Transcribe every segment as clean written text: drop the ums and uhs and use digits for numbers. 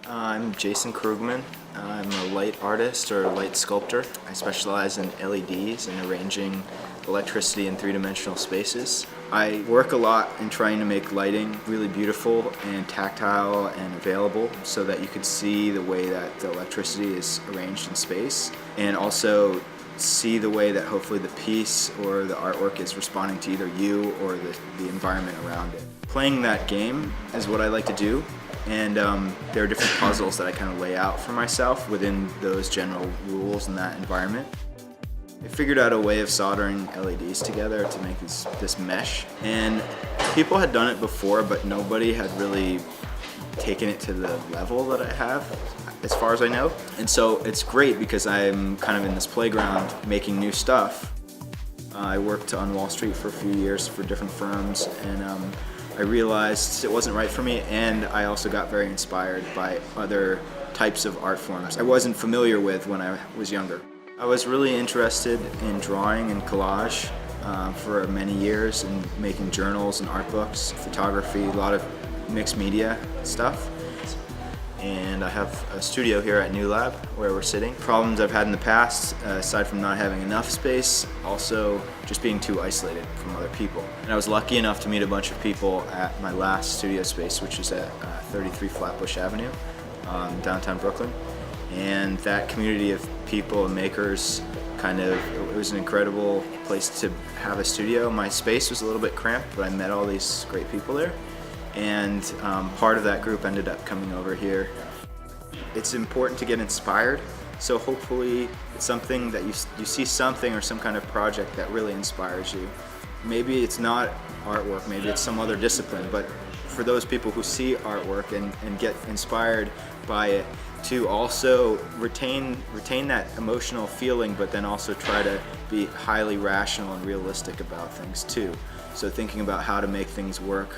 I'm Jason Krugman. I'm a light artist or light sculptor. I specialize in LEDs and arranging electricity in three-dimensional spaces. I work a lot in trying to make lighting really beautiful and tactile and available so that you could see the way that the electricity is arranged in space, and also see the way that hopefully the piece or the artwork is responding to either you or the environment around it. Playing that game is what I like to do, and there are different puzzles that I kind of lay out for myself within those general rules in that environment. I figured out a way of soldering LEDs together to make this mesh, and people had done it before, but nobody had really taken it to the level that I have, as far as I know. And so it's great because I'm kind of in this playground making new stuff. I worked on Wall Street for a few years for different firms, and I realized it wasn't right for me, and I also got very inspired by other types of art forms I wasn't familiar with when I was younger. I was really interested in drawing and collage for many years, and making journals and art books, photography, a lot of mixed media stuff. And I have a studio here at New Lab where we're sitting. Problems I've had in the past, aside from not having enough space, also just being too isolated from other people. And I was lucky enough to meet a bunch of people at my last studio space, which is at 33 Flatbush Avenue, downtown Brooklyn. And that community of people and makers it was an incredible place to have a studio. My space was a little bit cramped, but I met all these great people there. And part of that group ended up coming over here. It's important to get inspired, so hopefully it's something that you see something or some kind of project that really inspires you. Maybe it's not artwork, maybe it's some other discipline, but for those people who see artwork and get inspired by it, to also retain that emotional feeling, but then also try to be highly rational and realistic about things too. So thinking about how to make things work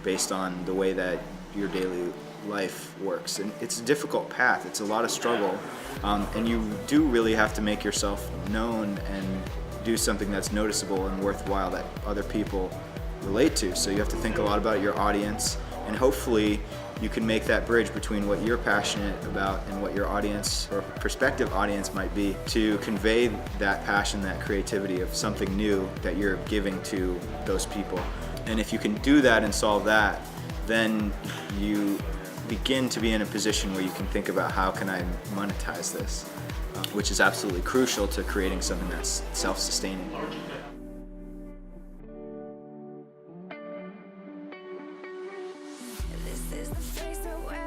based on the way that your daily life works. And it's a difficult path, it's a lot of struggle, and you do really have to make yourself known and do something that's noticeable and worthwhile that other people relate to. So you have to think a lot about your audience, and hopefully you can make that bridge between what you're passionate about and what your audience or prospective audience might be, to convey that passion, that creativity of something new that you're giving to those people. And if you can do that and solve that, then you begin to be in a position where you can think about how can I monetize this, which is absolutely crucial to creating something that's self-sustaining. This is the face that we're